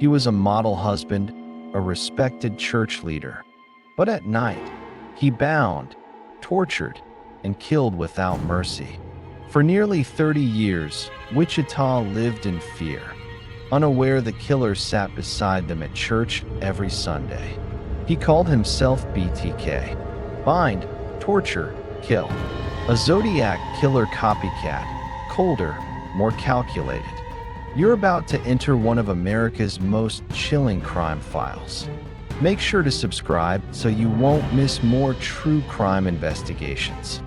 He was a model husband, a respected church leader. But at night, he bound, tortured, and killed without mercy. For nearly 30 years, Wichita lived in fear, unaware the killer sat beside them at church every Sunday. He called himself BTK, bind, torture, kill. A Zodiac Killer copycat, colder, more calculated. You're about to enter one of America's most chilling crime files. Make sure to subscribe so you won't miss more true crime investigations.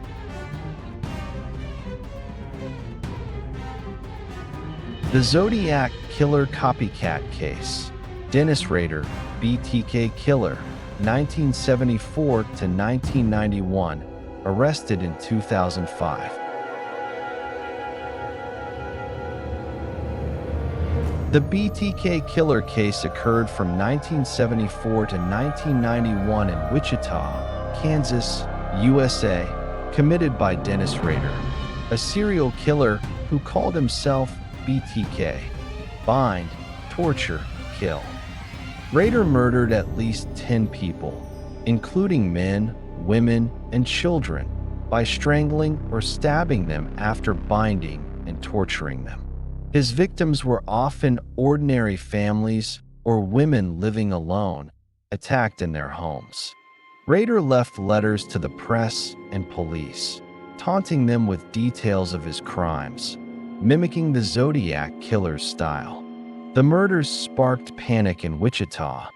The Zodiac Killer copycat case. Dennis Rader, BTK Killer, 1974 to 1991, arrested in 2005. The BTK Killer case occurred from 1974 to 1991 in Wichita, Kansas, USA, committed by Dennis Rader, a serial killer who called himself BTK, bind, torture, kill. Rader murdered at least 10 people, including men, women, and children, by strangling or stabbing them after binding and torturing them. His victims were often ordinary families or women living alone, attacked in their homes. Rader left letters to the press and police, taunting them with details of his crimes, mimicking the Zodiac Killer's style. The murders sparked panic in Wichita,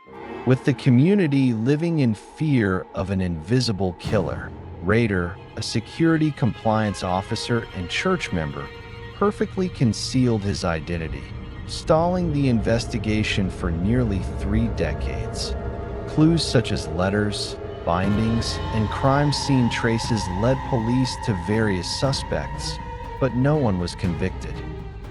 with the community living in fear of an invisible killer. Rader, a security compliance officer and church member, perfectly concealed his identity, stalling the investigation for nearly 3 decades. Clues such as letters, bindings, and crime scene traces led police to various suspects, but no one was convicted.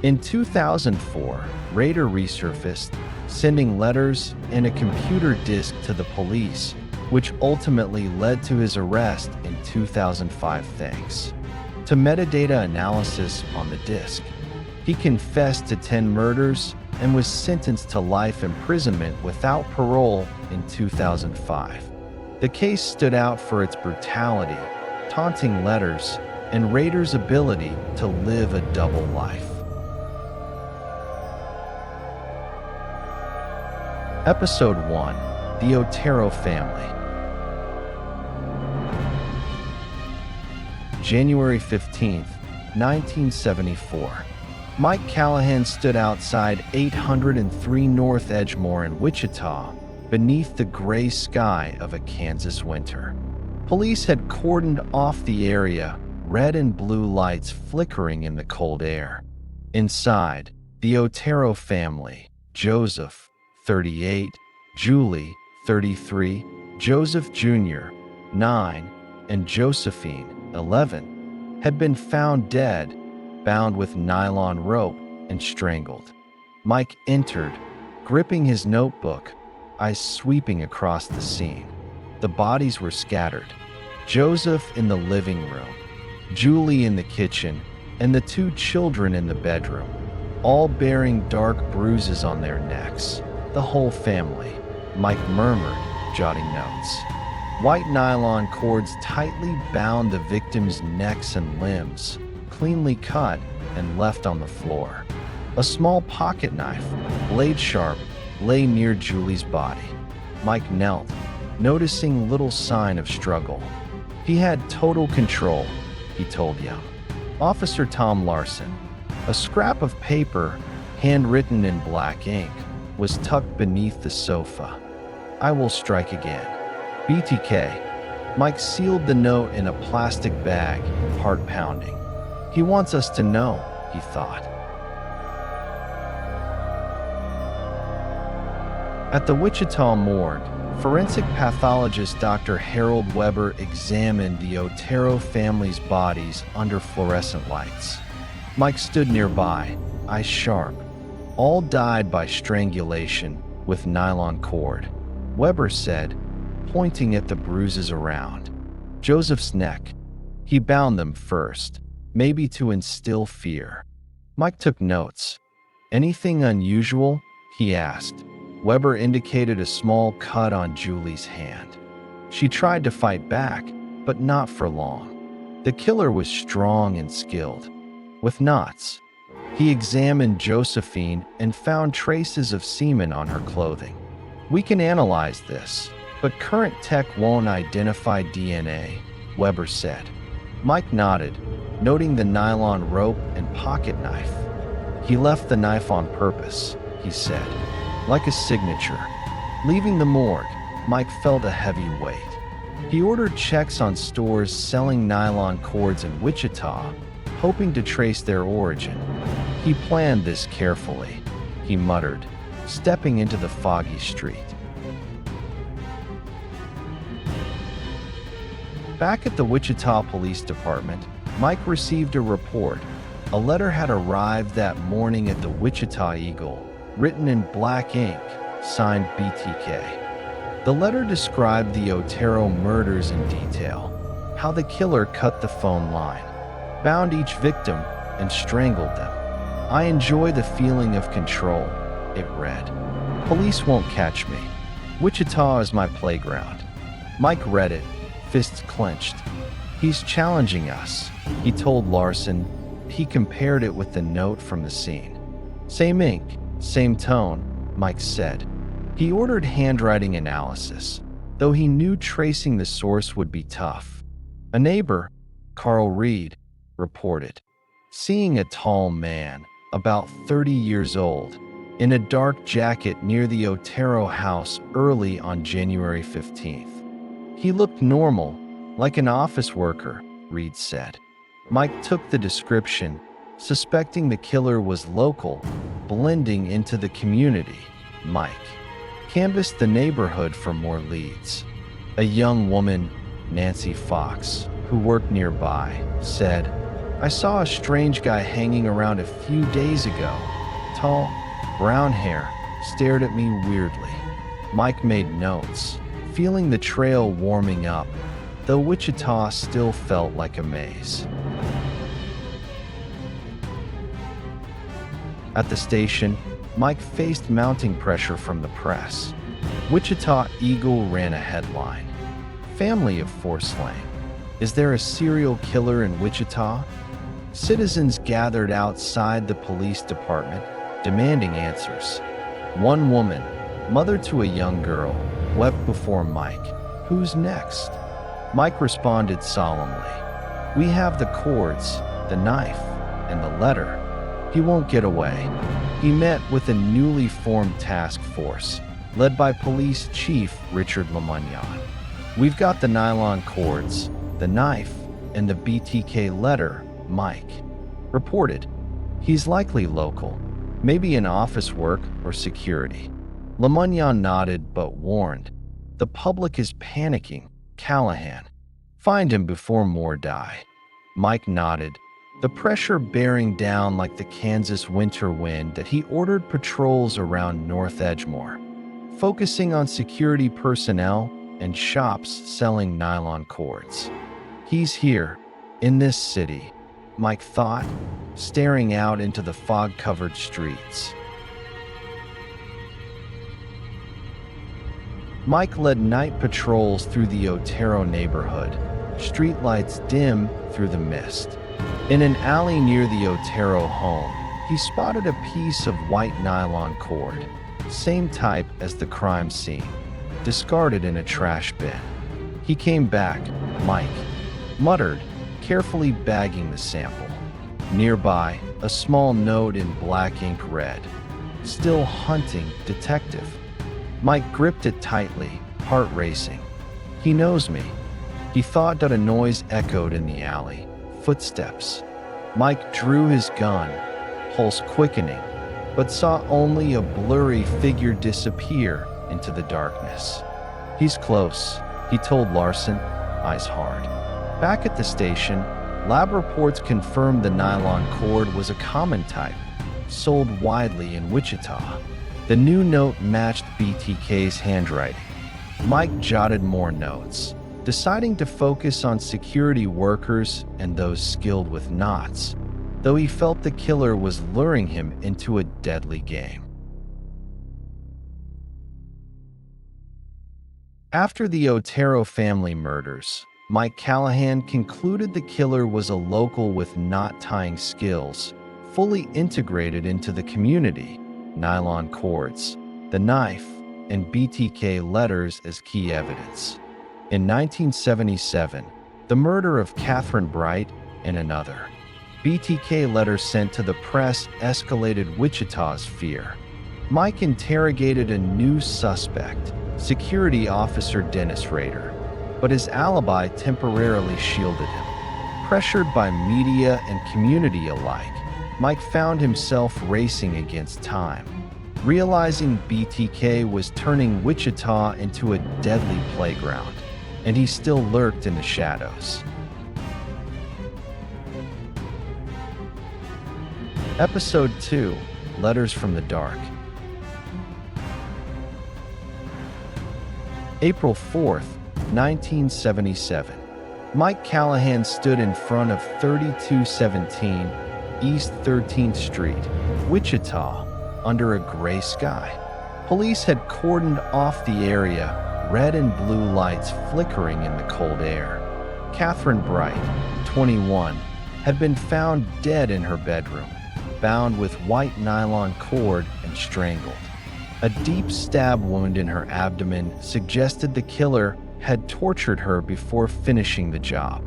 In 2004, Rader resurfaced, sending letters and a computer disk to the police, which ultimately led to his arrest in 2005 thanks to metadata analysis on the disk. He confessed to 10 murders and was sentenced to life imprisonment without parole in 2005. The case stood out for its brutality, taunting letters, and Rader's ability to live a double life. Episode 1: The Otero Family. January 15, 1974. Mike Callahan stood outside 803 North Edgemore in Wichita, beneath the gray sky of a Kansas winter. Police had cordoned off the area, red and blue lights flickering in the cold air. Inside, the Otero family, Joseph, 38, Julie, 33, Joseph Jr., 9, and Josephine, 11, had been found dead, bound with nylon rope and strangled. Mike entered, gripping his notebook, eyes sweeping across the scene. The bodies were scattered. Joseph in the living room, Julie in the kitchen, and the 2 children in the bedroom, all bearing dark bruises on their necks. The whole family, Mike murmured, jotting notes. White nylon cords tightly bound the victims' necks and limbs, cleanly cut and left on the floor. A small pocket knife, blade sharp, lay near Julie's body. Mike knelt, noticing little sign of struggle. He had total control, he told Young. Officer Tom Larson. A scrap of paper, handwritten in black ink, was tucked beneath the sofa. I will strike again. BTK. Mike sealed the note in a plastic bag, heart pounding. He wants us to know, he thought. At the Wichita morgue, forensic pathologist Dr. Harold Weber examined the Otero family's bodies under fluorescent lights. Mike stood nearby, eyes sharp. All died by strangulation with nylon cord, Weber said, pointing at the bruises around. Joseph's neck. He bound them first, maybe to instill fear. Mike took notes. Anything unusual? He asked. Weber indicated a small cut on Julie's hand. She tried to fight back, but not for long. The killer was strong and skilled. With knots, he examined Josephine and found traces of semen on her clothing. "We can analyze this, but current tech won't identify DNA," Weber said. Mike nodded, noting the nylon rope and pocket knife. "He left the knife on purpose," he said, "like a signature." Leaving the morgue, Mike felt a heavy weight. He ordered checks on stores selling nylon cords in Wichita, hoping to trace their origin. He planned this carefully, he muttered, stepping into the foggy street. Back at the Wichita Police Department, Mike received a report. A letter had arrived that morning at the Wichita Eagle, written in black ink, signed BTK. The letter described the Otero murders in detail, how the killer cut the phone line, bound each victim, and strangled them. "I enjoy the feeling of control," it read. "Police won't catch me. Wichita is my playground." Mike read it, fists clenched. "He's challenging us," he told Larson. He compared it with the note from the scene. "Same ink, same tone," Mike said. He ordered handwriting analysis, though he knew tracing the source would be tough. A neighbor, Carl Reed, reported seeing a tall man, about 30 years old, in a dark jacket near the Otero house early on January 15th. "He looked normal, like an office worker," Reed said. Mike took the description, suspecting the killer was local, blending into the community. Mike canvassed the neighborhood for more leads. A young woman, Nancy Fox, who worked nearby, said, "I saw a strange guy hanging around a few days ago. Tall, brown hair, stared at me weirdly." Mike made notes, feeling the trail warming up, though Wichita still felt like a maze. At the station, Mike faced mounting pressure from the press. Wichita Eagle ran a headline, "Family of 4 slain. Is there a serial killer in Wichita?" Citizens gathered outside the police department, demanding answers. One woman, mother to a young girl, wept before Mike. "Who's next?" Mike responded solemnly, "We have the cords, the knife, and the letter. He won't get away." He met with a newly formed task force, led by Police Chief Richard Lemunyon. "We've got the nylon cords, the knife, and the BTK letter," Mike reported. "He's likely local, maybe in office work or security." Lemunyon nodded but warned, "The public is panicking, Callahan. Find him before more die." Mike nodded, the pressure bearing down like the Kansas winter wind that he ordered patrols around North Edgemore, focusing on security personnel and shops selling nylon cords. "He's here, in this city," Mike thought, staring out into the fog-covered streets. Mike led night patrols through the Otero neighborhood, streetlights dim through the mist. In an alley near the Otero home, he spotted a piece of white nylon cord, same type as the crime scene, discarded in a trash bin. He came back, Mike muttered, carefully bagging the sample. Nearby, a small note in black ink read, "Still hunting, detective." Mike gripped it tightly, heart racing. "He knows me." He thought that a noise echoed in the alley. Footsteps. Mike drew his gun, pulse quickening, but saw only a blurry figure disappear into the darkness. "He's close," he told Larson, eyes hard. Back at the station, lab reports confirmed the nylon cord was a common type, sold widely in Wichita. The new note matched BTK's handwriting. Mike jotted more notes, deciding to focus on security workers and those skilled with knots, though he felt the killer was luring him into a deadly game. After the Otero family murders, Mike Callahan concluded the killer was a local with knot-tying skills, fully integrated into the community, nylon cords, the knife, and BTK letters as key evidence. In 1977, the murder of Kathryn Bright and another BTK letter sent to the press escalated Wichita's fear. Mike interrogated a new suspect, security officer Dennis Rader, but his alibi temporarily shielded him. Pressured by media and community alike, Mike found himself racing against time. Realizing BTK was turning Wichita into a deadly playground, and he still lurked in the shadows. Episode 2: Letters from the Dark. April 4th, 1977. Mike Callahan stood in front of 3217 East 13th Street, Wichita, under a gray sky. Police had cordoned off the area, red and blue lights flickering in the cold air. Kathryn Bright, 21, had been found dead in her bedroom, bound with white nylon cord and strangled. A deep stab wound in her abdomen suggested the killer had tortured her before finishing the job.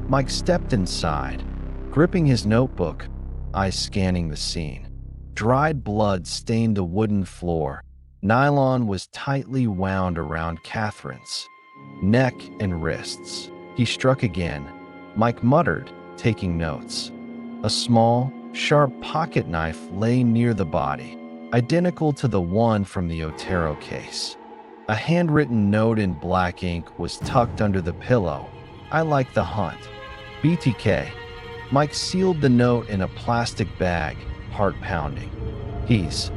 Mike stepped inside, gripping his notebook, eyes scanning the scene. Dried blood stained the wooden floor. Nylon was tightly wound around Kathryn's neck and wrists. He struck again. Mike muttered, taking notes. A small, sharp pocket knife lay near the body, identical to the one from the Otero case. A handwritten note in black ink was tucked under the pillow. "I like the hunt. BTK." Mike sealed the note in a plastic bag, heart pounding. "He's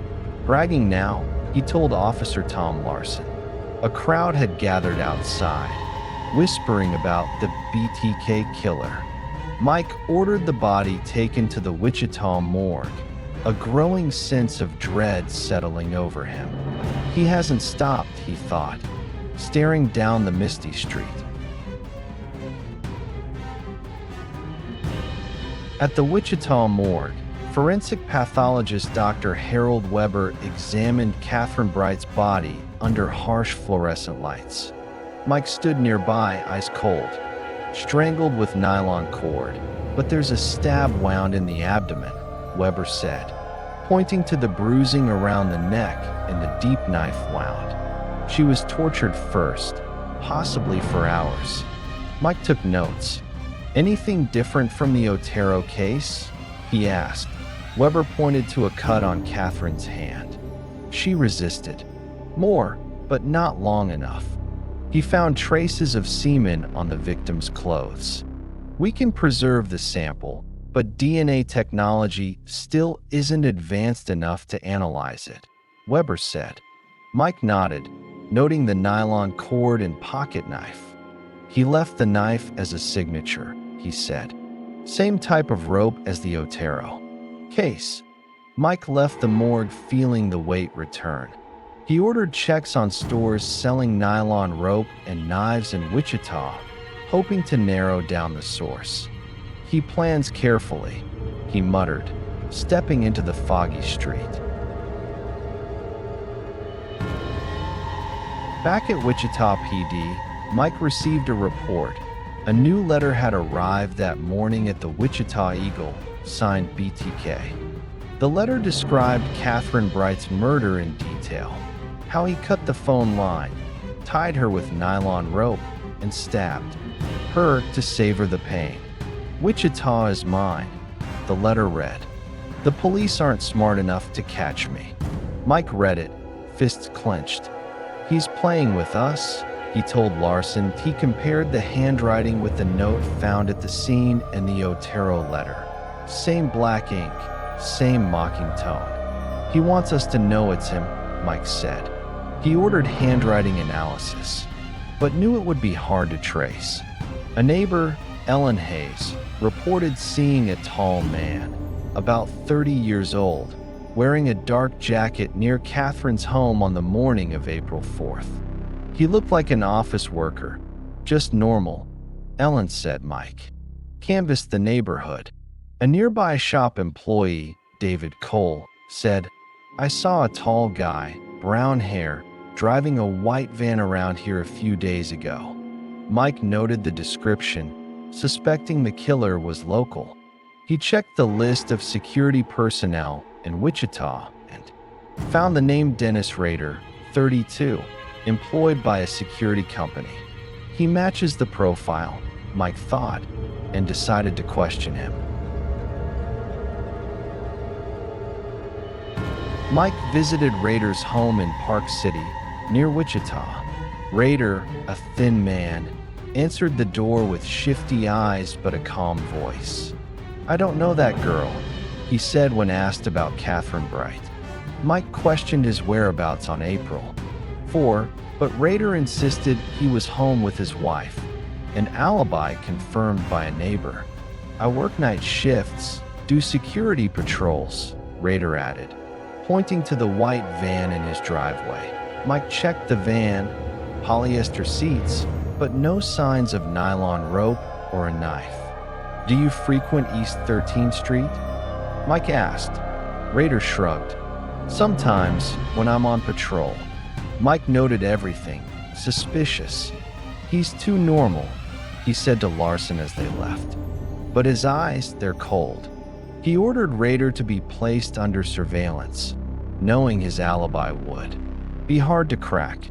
bragging now," he told Officer Tom Larson. A crowd had gathered outside, whispering about the BTK killer. Mike ordered the body taken to the Wichita morgue, a growing sense of dread settling over him. He hasn't stopped, he thought, staring down the misty street. At the Wichita morgue, forensic pathologist Dr. Harold Weber examined Kathryn Bright's body under harsh fluorescent lights. Mike stood nearby, ice cold, strangled with nylon cord. "But there's a stab wound in the abdomen," Weber said, pointing to the bruising around the neck and the deep knife wound. "She was tortured first, possibly for hours." Mike took notes. "Anything different from the Otero case?" he asked. Weber pointed to a cut on Kathryn's hand. "She resisted. More, but not long enough." He found traces of semen on the victim's clothes. "We can preserve the sample, but DNA technology still isn't advanced enough to analyze it," Weber said. Mike nodded, noting the nylon cord and pocket knife. "He left the knife as a signature," he said. "Same type of rope as the Otero case." Mike left the morgue feeling the weight return. He ordered checks on stores selling nylon rope and knives in Wichita, hoping to narrow down the source. "He plans carefully," he muttered, stepping into the foggy street. Back at Wichita PD, Mike received a report. A new letter had arrived that morning at the Wichita Eagle, signed BTK. The letter described Kathryn Bright's murder in detail, how he cut the phone line, tied her with nylon rope, and stabbed her to save her the pain. "Wichita is mine," the letter read. "The police aren't smart enough to catch me." Mike read it, fists clenched. "He's playing with us," he told Larson. He compared the handwriting with the note found at the scene and the Otero letter. Same black ink, same mocking tone. "He wants us to know it's him," Mike said. He ordered handwriting analysis, but knew it would be hard to trace. A neighbor, Ellen Hayes, reported seeing a tall man, about 30 years old, wearing a dark jacket near Kathryn's home on the morning of April 4th. He looked like an office worker. Just normal, Ellen said. Mike canvassed the neighborhood. A nearby shop employee, David Cole, said, "I saw a tall guy, brown hair, driving a white van around here a few days ago." Mike noted the description, suspecting the killer was local. He checked the list of security personnel in Wichita and found the name Dennis Rader, 32, employed by a security company. He matches the profile, Mike thought, and decided to question him. Mike visited Rader's home in Park City, near Wichita. Rader, a thin man, answered the door with shifty eyes but a calm voice. "I don't know that girl," he said when asked about Kathryn Bright. Mike questioned his whereabouts on April 4, but Rader insisted he was home with his wife, an alibi confirmed by a neighbor. "I work night shifts, do security patrols," Rader added, pointing to the white van in his driveway. Mike checked the van, polyester seats, but no signs of nylon rope or a knife. "Do you frequent East 13th Street?" Mike asked. Rader shrugged. "Sometimes, when I'm on patrol." Mike noted everything, suspicious. "He's too normal," he said to Larson as they left. But his eyes, they're cold. He ordered Rader to be placed under surveillance, knowing his alibi would be hard to crack.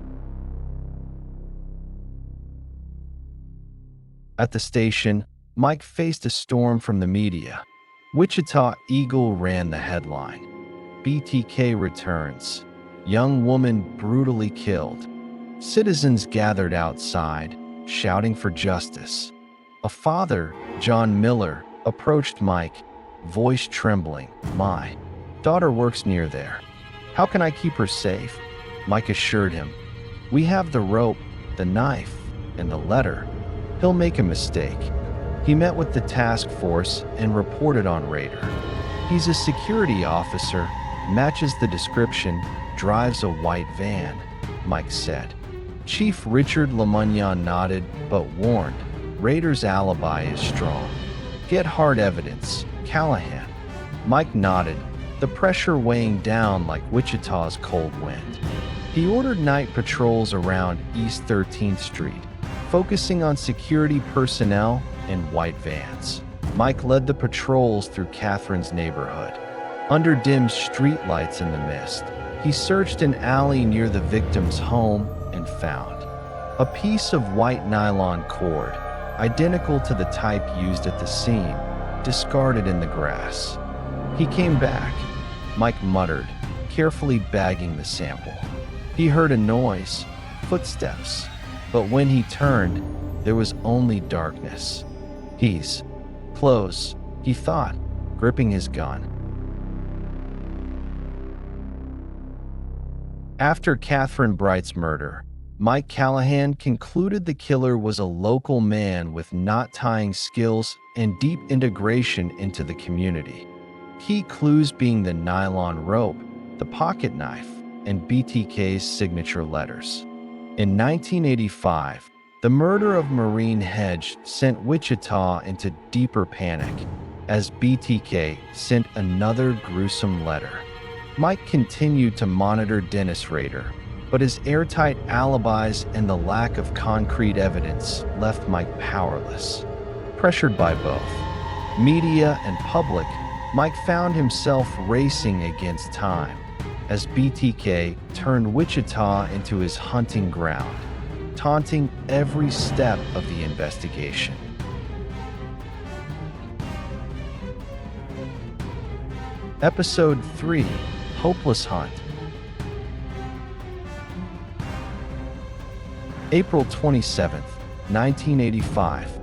At the station, Mike faced a storm from the media. Wichita Eagle ran the headline. BTK returns. Young woman brutally killed. Citizens gathered outside, shouting for justice. A father, John Miller, approached Mike, voice trembling. "My daughter works near there. How can I keep her safe?" Mike assured him, "We have the rope, the knife, and the letter. He'll make a mistake." He met with the task force and reported on Rader. "He's a security officer, matches the description, drives a white van," Mike said. Chief Richard Lemonnier nodded but warned, "Rader's alibi is strong. Get hard evidence, Callahan." Mike nodded, the pressure weighing down like Wichita's cold wind. He ordered night patrols around East 13th Street, focusing on security personnel and white vans. Mike led the patrols through Kathryn's neighborhood. Under dim streetlights in the mist, he searched an alley near the victim's home and found a piece of white nylon cord, identical to the type used at the scene, discarded in the grass. He came back, Mike muttered, carefully bagging the sample. He heard a noise, footsteps, but when he turned, there was only darkness. "He's close," he thought, gripping his gun. After Kathryn Bright's murder, Mike Callahan concluded the killer was a local man with knot-tying skills and deep integration into the community. Key clues being the nylon rope, the pocket knife, and BTK's signature letters. In 1985, the murder of Maureen Hedge sent Wichita into deeper panic as BTK sent another gruesome letter. Mike continued to monitor Dennis Rader, but his airtight alibis and the lack of concrete evidence left Mike powerless. Pressured by both media and public, Mike found himself racing against time as BTK turned Wichita into his hunting ground, taunting every step of the investigation. Episode 3: Hopeless Hunt. April 27, 1985.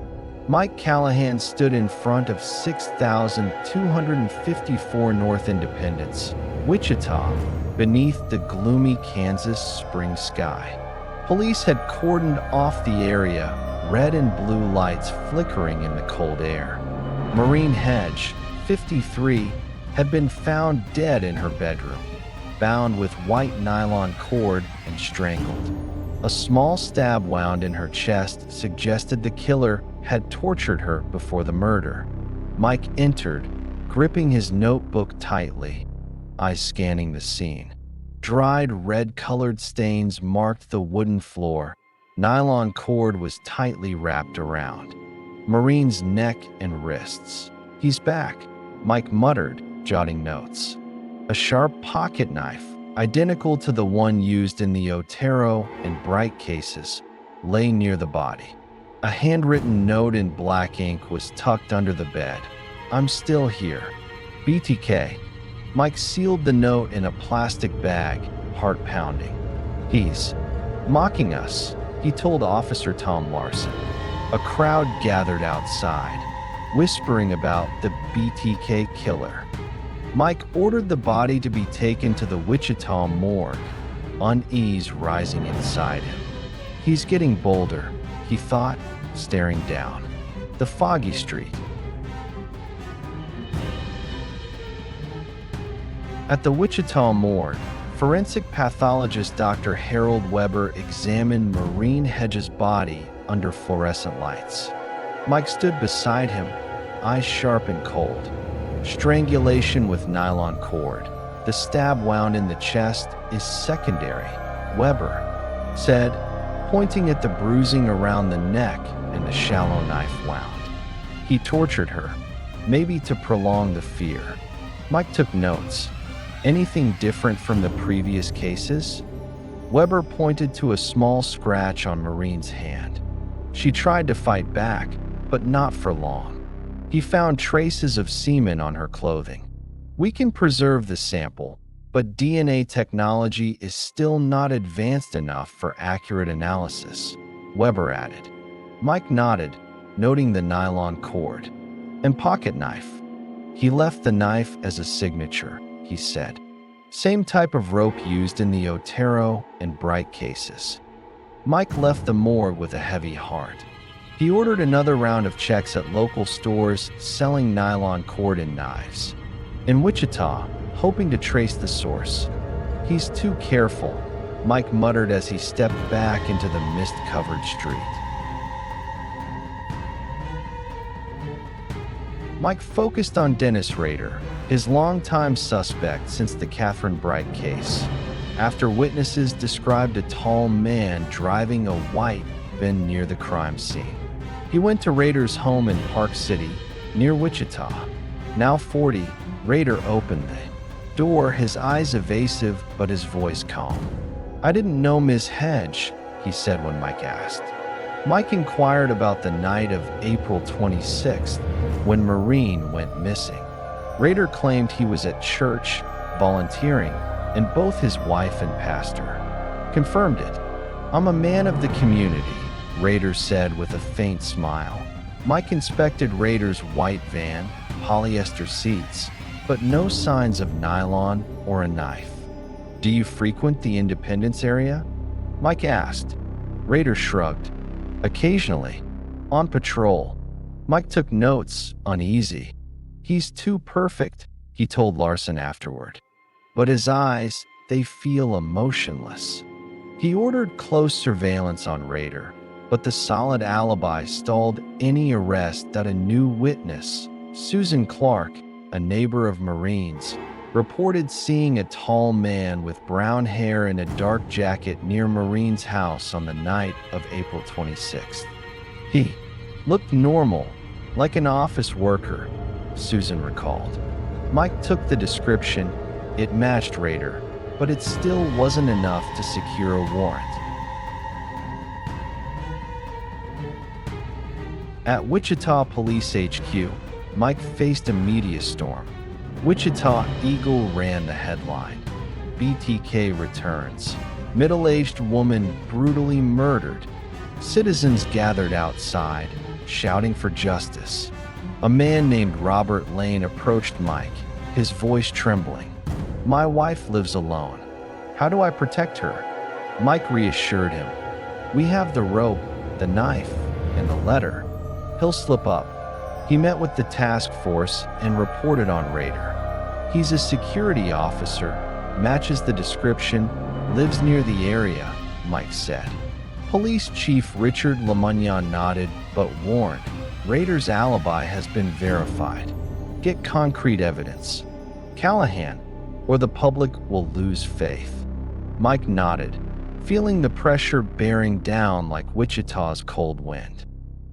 Mike Callahan stood in front of 6,254 North Independence, Wichita, beneath the gloomy Kansas spring sky. Police had cordoned off the area, red and blue lights flickering in the cold air. Maureen Hedge, 53, had been found dead in her bedroom. bound with white nylon cord and strangled. A small stab wound in her chest suggested the killer had tortured her before the murder. Mike entered, gripping his notebook tightly, eyes scanning the scene. Dried red-colored stains marked the wooden floor. Nylon cord was tightly wrapped around Marine's neck and wrists. "He's back," Mike muttered, jotting notes. A sharp pocket knife, identical to the one used in the Otero and Bright cases, lay near the body. A handwritten note in black ink was tucked under the bed. "I'm still here. BTK." Mike sealed the note in a plastic bag, heart pounding. "He's mocking us," he told Officer Tom Larson. A crowd gathered outside, whispering about the BTK killer. Mike ordered the body to be taken to the Wichita morgue, unease rising inside him. "He's getting bolder," he thought, staring down the foggy street. At the Wichita morgue, forensic pathologist Dr. Harold Weber examined Maureen Hedges' body under fluorescent lights. Mike stood beside him, eyes sharp and cold. Strangulation with nylon cord. The stab wound in the chest is secondary, Weber said, pointing at the bruising around the neck and the shallow knife wound. He tortured her, maybe to prolong the fear. Mike took notes. Anything different from the previous cases? Weber pointed to a small scratch on Marine's hand. She tried to fight back, but not for long. He found traces of semen on her clothing. "We can preserve the sample, but DNA technology is still not advanced enough for accurate analysis," Weber added. Mike nodded, noting the nylon cord and pocket knife. "He left the knife as a signature," he said. "Same type of rope used in the Otero and Bright cases." Mike left the morgue with a heavy heart. He ordered another round of checks at local stores selling nylon cord and knives. In Wichita, hoping to trace the source. "He's too careful," Mike muttered as he stepped back into the mist-covered street. Mike focused on Dennis Rader, his longtime suspect since the Kathryn Bright case. After witnesses described a tall man driving a white van near the crime scene. He went to Rader's home in Park City, near Wichita. Now 40, Rader opened the door, his eyes evasive but his voice calm. "I didn't know Miss Hedge," he said when Mike asked. Mike inquired about the night of April 26th, when Maureen went missing. Rader claimed he was at church, volunteering, and both his wife and pastor confirmed it. "I'm a man of the community," Rader said with a faint smile. Mike inspected Rader's white van, polyester seats, but no signs of nylon or a knife. "Do you frequent the Independence area?" Mike asked. Rader shrugged. "Occasionally. On patrol." Mike took notes, uneasy. "He's too perfect," he told Larson afterward. "But his eyes, they feel emotionless." He ordered close surveillance on Rader, but the solid alibi stalled any arrest that a new witness, Susan Clark, a neighbor of Marine's, reported seeing a tall man with brown hair and a dark jacket near Marine's house on the night of April 26th. "He looked normal, like an office worker," Susan recalled. Mike took the description. It matched Rader, but it still wasn't enough to secure a warrant. At Wichita Police HQ, Mike faced a media storm. Wichita Eagle ran the headline. BTK returns. Middle-aged woman brutally murdered. Citizens gathered outside, shouting for justice. A man named Robert Lane approached Mike, his voice trembling. "My wife lives alone. How do I protect her?" Mike reassured him. "We have the rope, the knife, and the letter. He'll slip up." He met with the task force and reported on Rader. "He's a security officer," Matches the description, lives near the area, Mike said. Police Chief Richard Lemonnier nodded, but warned, Rader's alibi has been verified. Get concrete evidence. Callahan, or the public will lose faith. Mike nodded, feeling the pressure bearing down like Wichita's cold wind.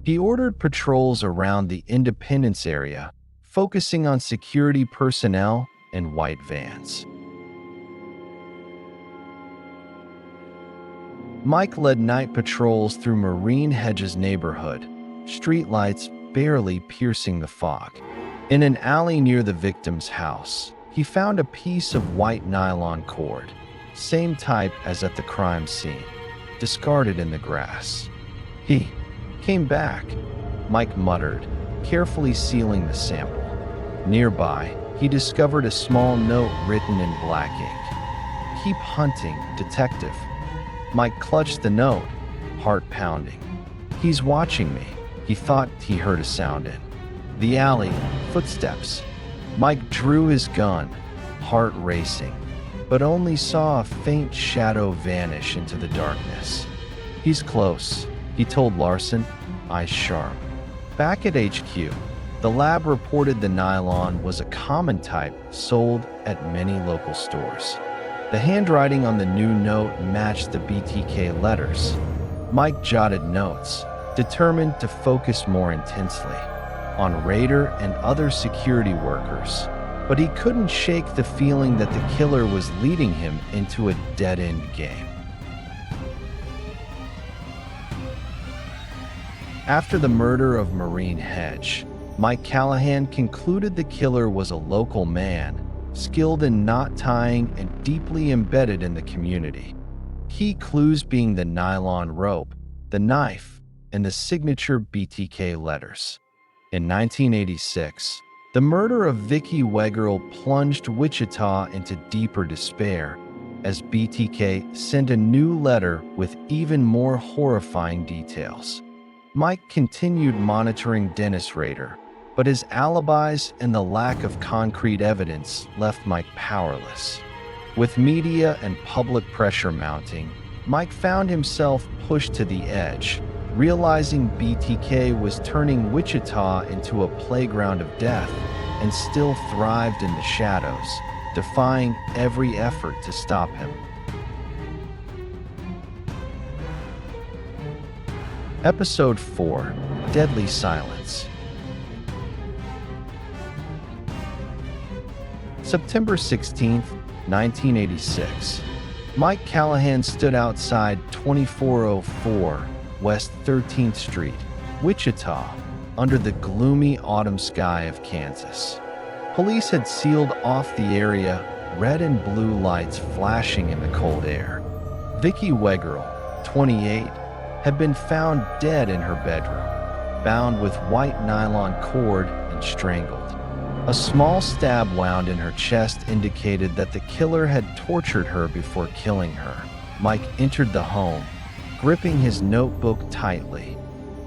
He ordered patrols around the Independence area, focusing on security personnel and white vans. Mike led night patrols through Marine Hedges neighborhood, streetlights barely piercing the fog. In an alley near the victim's house, he found a piece of white nylon cord, same type as at the crime scene, discarded in the grass. He came back, Mike muttered, carefully sealing the sample. Nearby, he discovered a small note written in black ink. Keep hunting, detective. Mike clutched the note, heart pounding. He's watching me, he thought he heard a sound in the alley, footsteps. Mike drew his gun, heart racing, but only saw a faint shadow vanish into the darkness. He's close, he told Larson, eyes sharp. Back at HQ, the lab reported the nylon was a common type sold at many local stores. The handwriting on the new note matched the BTK letters. Mike jotted notes, determined to focus more intensely on Rader and other security workers, but he couldn't shake the feeling that the killer was leading him into a dead-end game. After the murder of Marine Hedge, Mike Callahan concluded the killer was a local man, skilled in knot tying and deeply embedded in the community. Key clues being the nylon rope, the knife, and the signature BTK letters. In 1986, the murder of Vicki Wenzl plunged Wichita into deeper despair as BTK sent a new letter with even more horrifying details. Mike continued monitoring Dennis Rader, but his alibis and the lack of concrete evidence left Mike powerless. With media and public pressure mounting, Mike found himself pushed to the edge, realizing BTK was turning Wichita into a playground of death and still thrived in the shadows, defying every effort to stop him. Episode 4: Deadly Silence. September 16, 1986. Mike Callahan stood outside 2404 West 13th Street, Wichita, under the gloomy autumn sky of Kansas. Police had sealed off the area, red and blue lights flashing in the cold air. Vicki Wenzl, 28, had been found dead in her bedroom, bound with white nylon cord and strangled. A small stab wound in her chest indicated that the killer had tortured her before killing her. Mike entered the home, gripping his notebook tightly,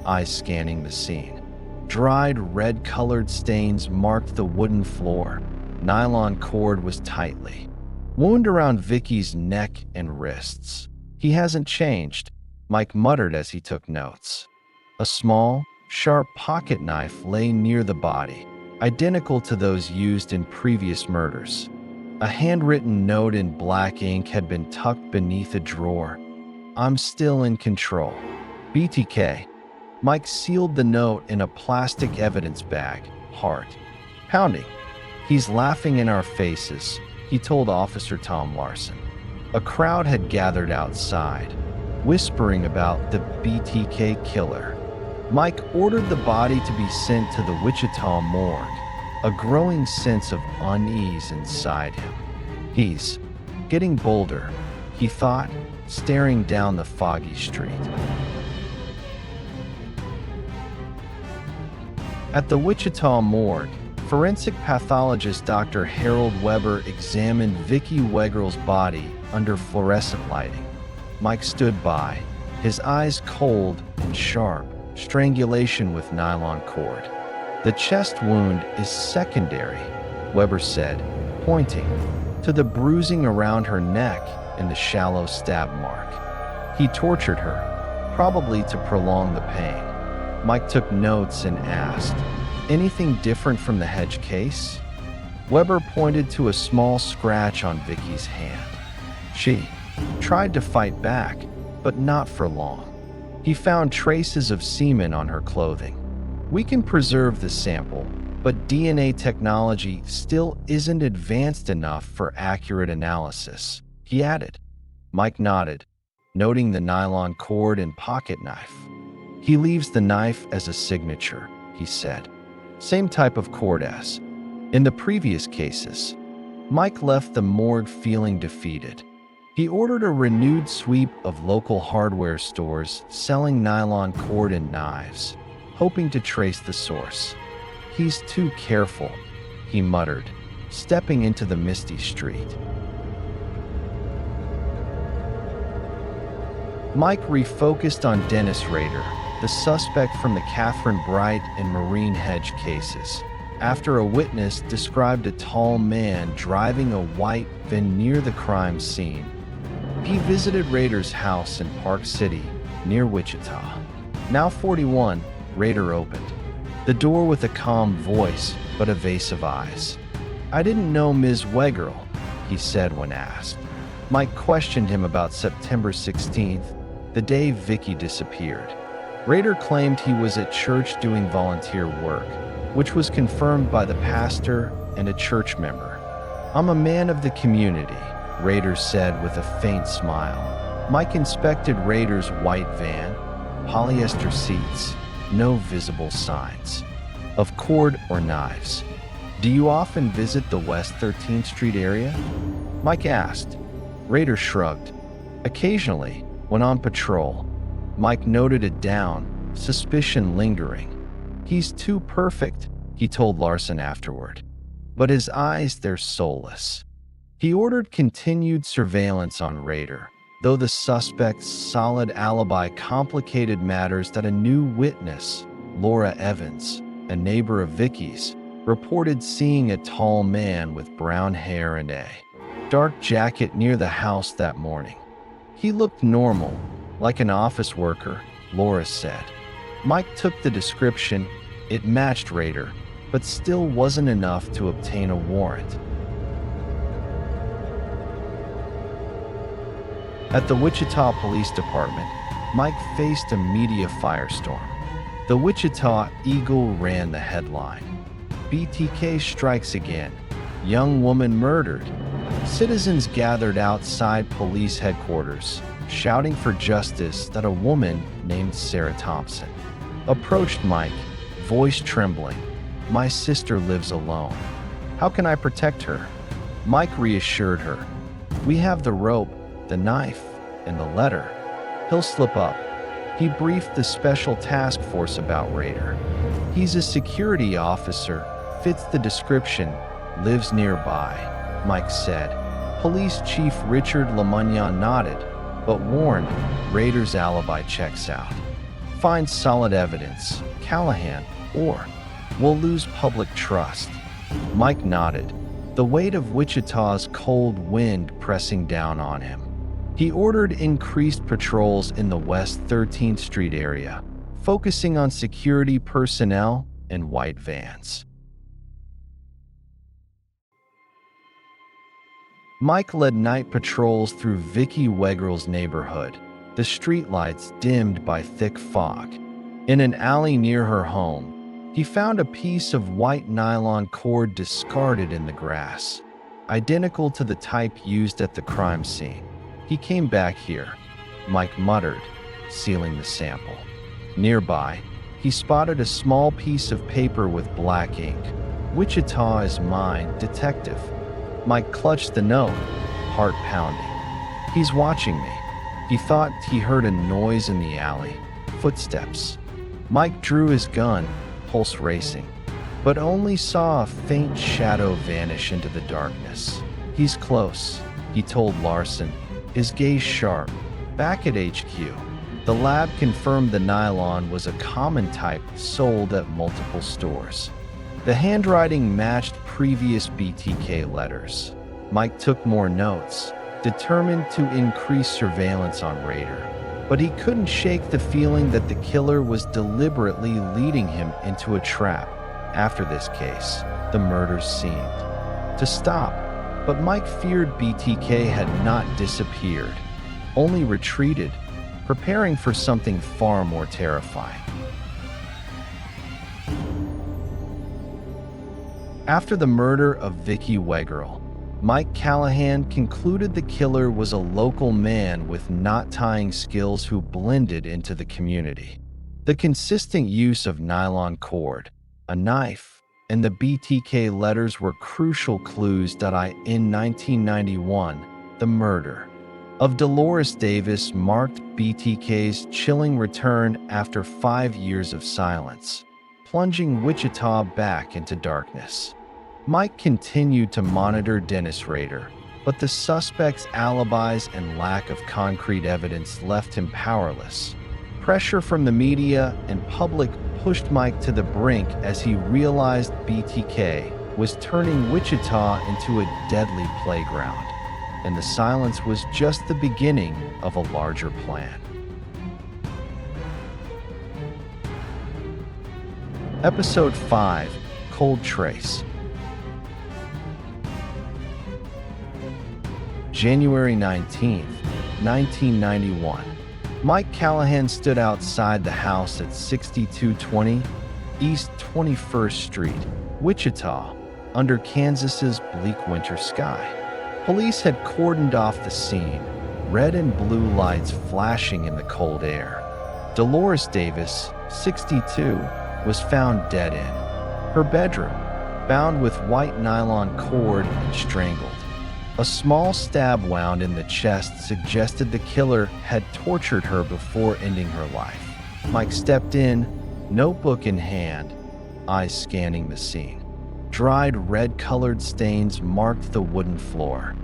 eyes scanning the scene. Dried red-colored stains marked the wooden floor. Nylon cord was tightly. Wound around Vicky's neck and wrists. He hasn't changed, Mike muttered as he took notes. A small, sharp pocket knife lay near the body, identical to those used in previous murders. A handwritten note in black ink had been tucked beneath a drawer. I'm still in control. BTK. Mike sealed the note in a plastic evidence bag, heart pounding. He's laughing in our faces, he told Officer Tom Larson. A crowd had gathered outside, whispering about the BTK killer. Mike ordered the body to be sent to the Wichita morgue, a growing sense of unease inside him. He's getting bolder, he thought, staring down the foggy street. At the Wichita morgue, forensic pathologist Dr. Harold Weber examined Vicki Wenzl's body under fluorescent lighting. Mike stood by, his eyes cold and sharp, strangulation with nylon cord. The chest wound is secondary, Weber said, pointing to the bruising around her neck and the shallow stab mark. He tortured her, probably to prolong the pain. Mike took notes and asked, "Anything different from the Hedge case?" Weber pointed to a small scratch on Vicky's hand. She tried to fight back, but not for long. He found traces of semen on her clothing. "We can preserve the sample, but DNA technology still isn't advanced enough for accurate analysis," he added. Mike nodded, noting the nylon cord and pocket knife. "He leaves the knife as a signature," he said. "Same type of cord as in the previous cases." Mike left the morgue feeling defeated. He ordered a renewed sweep of local hardware stores selling nylon cord and knives, hoping to trace the source. "He's too careful," he muttered, stepping into the misty street. Mike refocused on Dennis Rader, the suspect from the Kathryn Bright and Marine Hedge cases, after a witness described a tall man driving a white van near the crime scene. He visited Rader's house in Park City, near Wichita. Now 41, Rader opened the door with a calm voice but evasive eyes. "I didn't know Ms. Wenzl," he said when asked. Mike questioned him about September 16th, the day Vicky disappeared. Rader claimed he was at church doing volunteer work, which was confirmed by the pastor and a church member. "I'm a man of the community," Rader said with a faint smile. Mike inspected Rader's white van, polyester seats, no visible signs of cord or knives. "Do you often visit the West 13th Street area?" Mike asked. Rader shrugged. "Occasionally, when on patrol." Mike noted it down, suspicion lingering. "He's too perfect," he told Larson afterward. "But his eyes, they're soulless." He ordered continued surveillance on Rader, though the suspect's solid alibi complicated matters that a new witness, Laura Evans, a neighbor of Vicky's, reported seeing a tall man with brown hair and a dark jacket near the house that morning. "He looked normal, like an office worker," Laura said. Mike took the description. It matched Rader, but still wasn't enough to obtain a warrant. At the Wichita Police Department, Mike faced a media firestorm. The Wichita Eagle ran the headline. BTK strikes again. Young woman murdered. Citizens gathered outside police headquarters, shouting for justice that a woman named Sarah Thompson approached Mike, voice trembling. "My sister lives alone. How can I protect her?" Mike reassured her. "We have the rope, the knife, and the letter. He'll slip up." He briefed the special task force about Rader. "He's a security officer, fits the description, lives nearby," Mike said. Police Chief Richard Lemonnier nodded, but warned Rader's alibi checks out. "Find solid evidence, Callahan, or we'll lose public trust." Mike nodded, the weight of Wichita's cold wind pressing down on him. He ordered increased patrols in the West 13th Street area, focusing on security personnel and white vans. Mike led night patrols through Vicky Wenzl's neighborhood, the streetlights dimmed by thick fog. In an alley near her home, he found a piece of white nylon cord discarded in the grass, identical to the type used at the crime scene. "He came back here," Mike muttered, sealing the sample. Nearby, he spotted a small piece of paper with black ink. "Wichita is mine, detective." Mike clutched the note, heart pounding. "He's watching me." He thought he heard a noise in the alley, footsteps. Mike drew his gun, pulse racing, but only saw a faint shadow vanish into the darkness. "He's close," he told Larson, his gaze sharp. Back at HQ, the lab confirmed the nylon was a common type sold at multiple stores. The handwriting matched previous BTK letters. Mike took more notes, determined to increase surveillance on Rader. But he couldn't shake the feeling that the killer was deliberately leading him into a trap. After this case, the murders seemed to stop. But Mike feared BTK had not disappeared, only retreated, preparing for something far more terrifying. After the murder of Vicki Wenzl, Mike Callahan concluded the killer was a local man with knot-tying skills who blended into the community. The consistent use of nylon cord, a knife, and the BTK letters were crucial clues that in 1991, the murder of Dolores Davis marked BTK's chilling return after 5 years of silence, plunging Wichita back into darkness. Mike continued to monitor Dennis Rader, but the suspect's alibis and lack of concrete evidence left him powerless. Pressure from the media and public pushed Mike to the brink as he realized BTK was turning Wichita into a deadly playground, and the silence was just the beginning of a larger plan. Episode 5: Cold Trace. January 19, 1991. Mike Callahan stood outside the house at 6220 East 21st Street, Wichita, under Kansas's bleak winter sky. Police had cordoned off the scene, red and blue lights flashing in the cold air. Dolores Davis, 62, was found dead in her bedroom, bound with white nylon cord and strangled. A small stab wound in the chest suggested the killer had tortured her before ending her life. Mike stepped in, notebook in hand, eyes scanning the scene. Dried red-colored stains marked the wooden floor.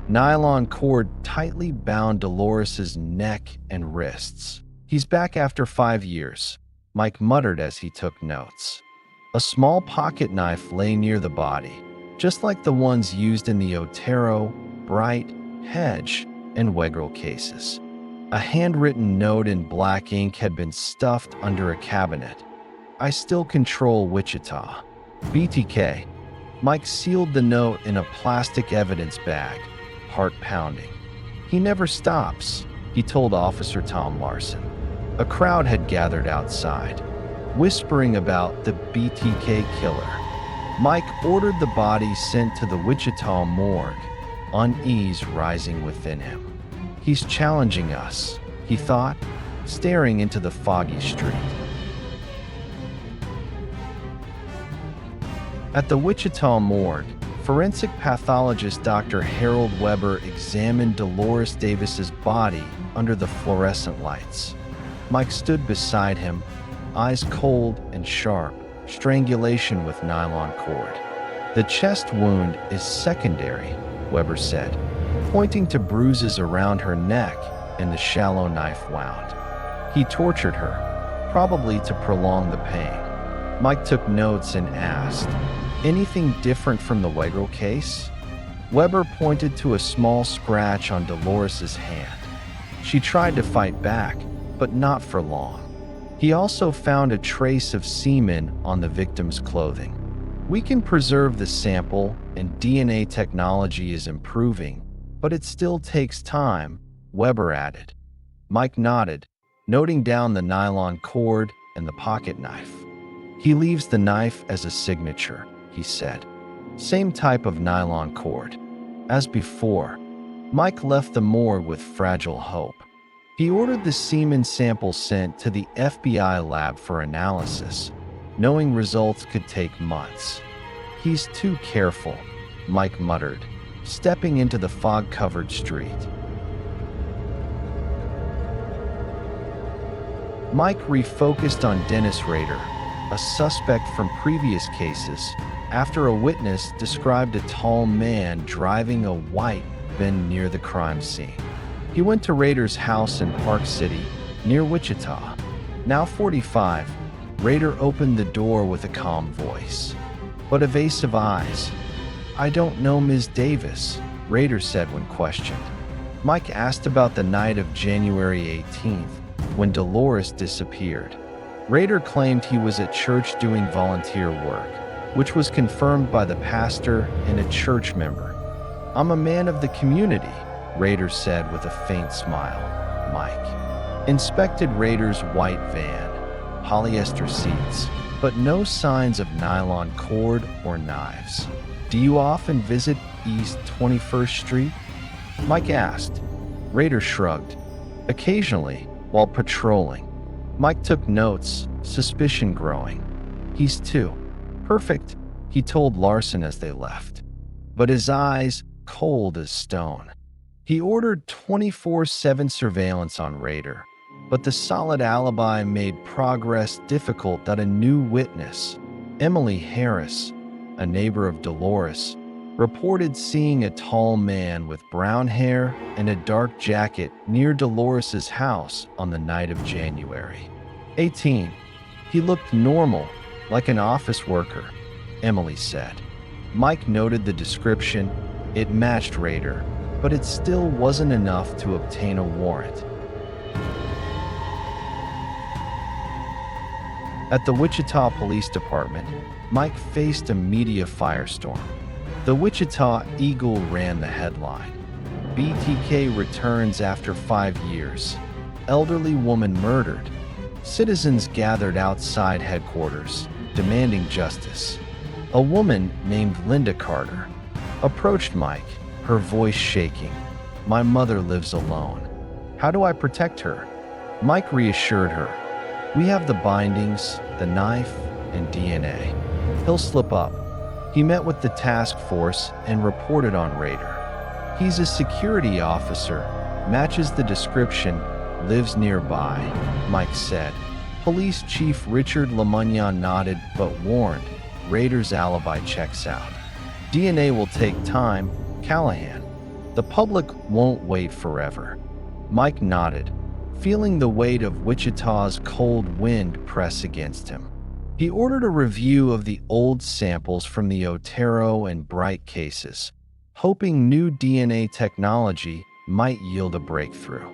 Nylon cord tightly bound Dolores's neck and wrists. "He's back after 5 years," Mike muttered as he took notes. A small pocket knife lay near the body, just like the ones used in the Otero, Bright, Hedge, and Wenzl cases. A handwritten note in black ink had been stuffed under a cabinet. "I still control Wichita. BTK." Mike sealed the note in a plastic evidence bag, heart pounding. "He never stops," he told Officer Tom Larson. A crowd had gathered outside, whispering about the BTK killer. Mike ordered the body sent to the Wichita morgue, unease rising within him. "He's challenging us," he thought, staring into the foggy street. At the Wichita morgue, forensic pathologist Dr. Harold Weber examined Dolores Davis's body under the fluorescent lights. Mike stood beside him, eyes cold and sharp. "Strangulation with nylon cord. The chest wound is secondary," Weber said, pointing to bruises around her neck and the shallow knife wound. "He tortured her, probably to prolong the pain." Mike took notes and asked, "Anything different from the Wenzl case?" Weber pointed to a small scratch on Dolores's hand. "She tried to fight back, but not for long." He also found a trace of semen on the victim's clothing. "We can preserve the sample, and DNA technology is improving, but it still takes time," Weber added. Mike nodded, noting down the nylon cord and the pocket knife. "He leaves the knife as a signature," he said. "Same type of nylon cord." As before, Mike left the morgue with fragile hope. He ordered the semen sample sent to the FBI lab for analysis, knowing results could take months. "He's too careful," Mike muttered, stepping into the fog-covered street. Mike refocused on Dennis Rader, a suspect from previous cases, after a witness described a tall man driving a white van near the crime scene. He went to Rader's house in Park City, near Wichita. Now 45, Rader opened the door with a calm voice, but evasive eyes. "I don't know Ms. Davis," Rader said when questioned. Mike asked about the night of January 18th, when Dolores disappeared. Rader claimed he was at church doing volunteer work, which was confirmed by the pastor and a church member. "I'm a man of the community," Rader said with a faint smile. Mike inspected Rader's white van, polyester seats, but no signs of nylon cord or knives. "Do you often visit East 21st Street?" Mike asked. Rader shrugged. "Occasionally, while patrolling." Mike took notes, suspicion growing. "He's too perfect," he told Larson as they left. But his eyes, cold as stone. He ordered 24/7 surveillance on Rader, but the solid alibi made progress difficult that a new witness, Emily Harris, a neighbor of Dolores, reported seeing a tall man with brown hair and a dark jacket near Dolores's house on the night of January 18. "He looked normal, like an office worker," Emily said. Mike noted the description. It matched Rader, but it still wasn't enough to obtain a warrant. At the Wichita Police Department, Mike faced a media firestorm. The Wichita Eagle ran the headline. BTK returns after 5 years. Elderly woman murdered. Citizens gathered outside headquarters, demanding justice. A woman named Linda Carter approached Mike, her voice shaking. "My mother lives alone. How do I protect her?" Mike reassured her. "We have the bindings, the knife, and DNA. He'll slip up." He met with the task force and reported on Rader. "He's a security officer, matches the description, lives nearby," Mike said. Police Chief Richard Lemonnier nodded but warned, "Rader's alibi checks out. DNA will take time, Callahan. The public won't wait forever." Mike nodded, feeling the weight of Wichita's cold wind press against him. He ordered a review of the old samples from the Otero and Bright cases, hoping new DNA technology might yield a breakthrough.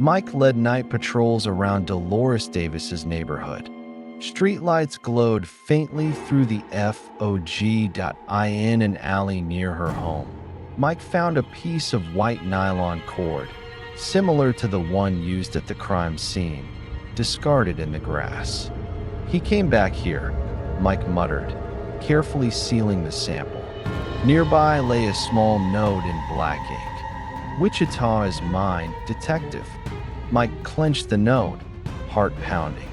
Mike led night patrols around Dolores Davis's neighborhood. Streetlights glowed faintly through the FOG.in an alley near her home. Mike found a piece of white nylon cord, similar to the one used at the crime scene, discarded in the grass. "He came back here," Mike muttered, carefully sealing the sample. Nearby lay a small note in black ink. "Wichita is mine, detective." Mike clenched the note, heart pounding.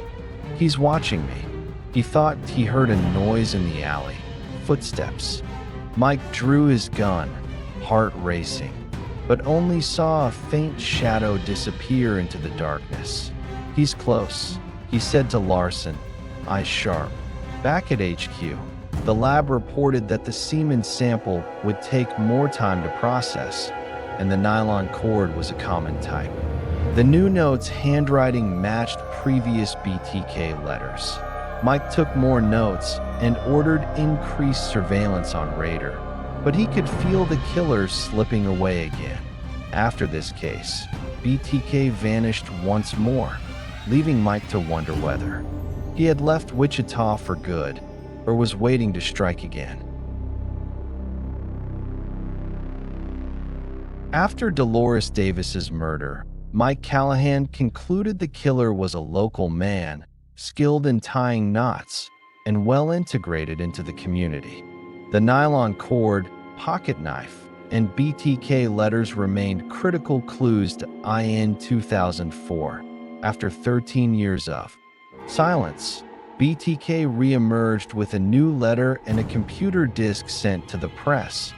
"He's watching me." He thought he heard a noise in the alley, footsteps. Mike drew his gun, heart racing, but only saw a faint shadow disappear into the darkness. "He's close," he said to Larson, eyes sharp. Back at HQ, the lab reported that the semen sample would take more time to process, and the nylon cord was a common type. The new note's handwriting matched previous BTK letters. Mike took more notes and ordered increased surveillance on Rader, but he could feel the killer slipping away again. After this case, BTK vanished once more, leaving Mike to wonder whether he had left Wichita for good or was waiting to strike again. After Dolores Davis's murder, Mike Callahan concluded the killer was a local man, skilled in tying knots and well integrated into the community. The nylon cord, pocket knife, and BTK letters remained critical clues to IN 2004. After 13 years of silence, BTK reemerged with a new letter and a computer disk sent to the press,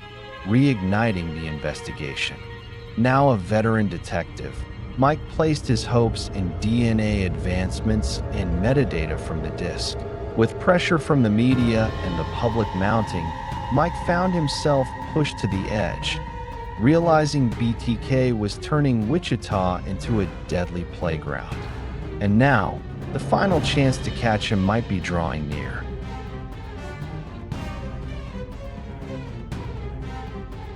reigniting the investigation. Now a veteran detective, Mike placed his hopes in DNA advancements and metadata from the disk. With pressure from the media and the public mounting, Mike found himself pushed to the edge, realizing BTK was turning Wichita into a deadly playground. And now, the final chance to catch him might be drawing near.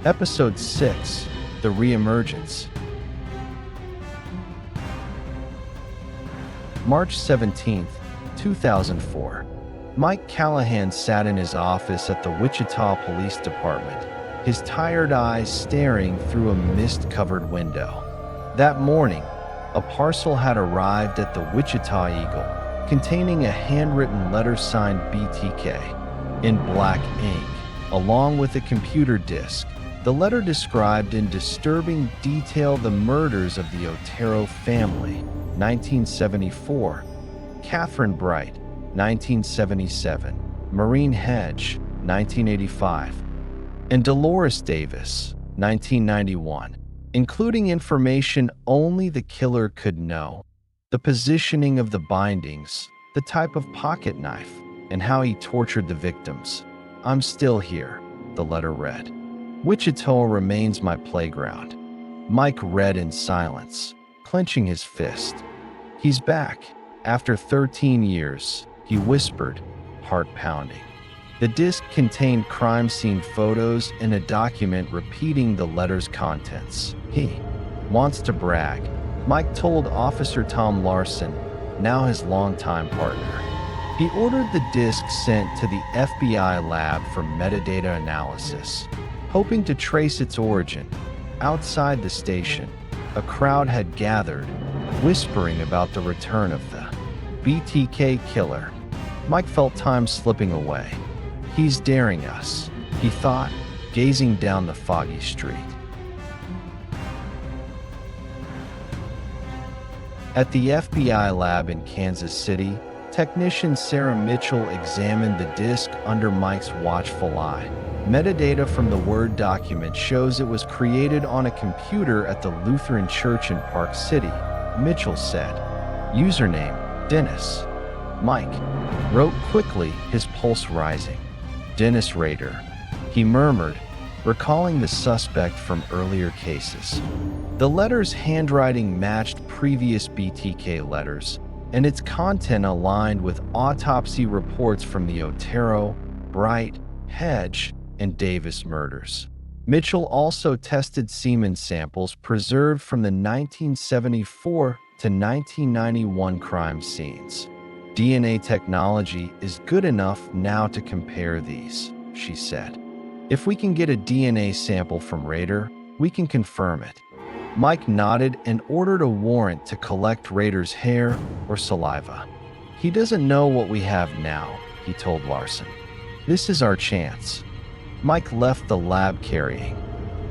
Episode 6, The Reemergence. March 17, 2004. Mike Callahan sat in his office at the Wichita Police Department, his tired eyes staring through a mist-covered window. That morning, a parcel had arrived at the Wichita Eagle, containing a handwritten letter signed BTK in black ink, along with a computer disk. The letter described in disturbing detail the murders of the Otero family, 1974, Kathryn Bright, 1977, Maureen Hedge, 1985, and Dolores Davis, 1991, including information only the killer could know, the positioning of the bindings, the type of pocket knife, and how he tortured the victims. "I'm still here," the letter read. "Wichita remains my playground." Mike read in silence, clenching his fist. "He's back. After 13 years, he whispered, heart pounding. The disc contained crime scene photos and a document repeating the letter's contents. "He wants to brag," Mike told Officer Tom Larson, now his longtime partner. He ordered the disc sent to the FBI lab for metadata analysis, hoping to trace its origin. Outside the station, a crowd had gathered, whispering about the return of the BTK killer. Mike felt time slipping away. "He's daring us," he thought, gazing down the foggy street. At the FBI lab in Kansas City, technician Sarah Mitchell examined the disc under Mike's watchful eye. Metadata from the Word document shows it was created on a computer at the Lutheran Church in Park City, Mitchell said. "Username, Dennis." Mike wrote quickly, his pulse rising. "Dennis Rader," he murmured, recalling the suspect from earlier cases. The letter's handwriting matched previous BTK letters, and its content aligned with autopsy reports from the Otero, Bright, Hedge, and Davis murders. Mitchell also tested semen samples preserved from the 1974 to 1991 crime scenes. "DNA technology is good enough now to compare these," she said. "If we can get a DNA sample from Rader, we can confirm it." Mike nodded and ordered a warrant to collect Rader's hair or saliva. "He doesn't know what we have now," he told Larson. "This is our chance." Mike left the lab carrying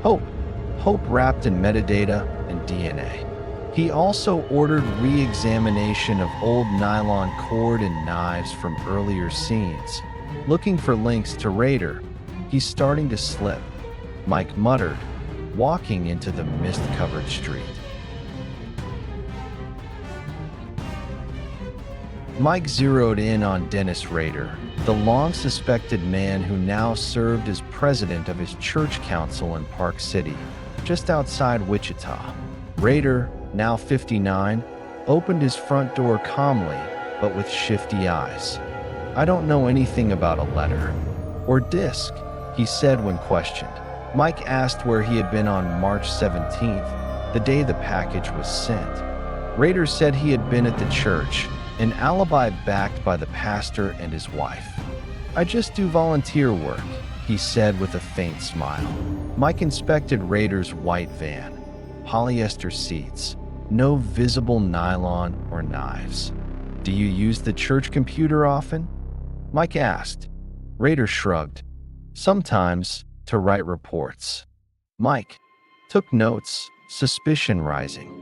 hope wrapped in metadata and DNA. He also ordered re-examination of old nylon cord and knives from earlier scenes, looking for links to Rader. "He's starting to slip," Mike muttered, walking into the mist-covered street. Mike zeroed in on Dennis Rader, the long-suspected man who now served as president of his church council in Park City, just outside Wichita. Rader, now 59, opened his front door calmly, but with shifty eyes. "I don't know anything about a letter or disc," he said when questioned. Mike asked where he had been on March 17th, the day the package was sent. Rader said he had been at the church, an alibi backed by the pastor and his wife. "I just do volunteer work," he said with a faint smile. Mike inspected Rader's white van. Polyester seats, no visible nylon or knives. "Do you use the church computer often?" Mike asked. Rader shrugged. "Sometimes, to write reports." Mike took notes, suspicion rising.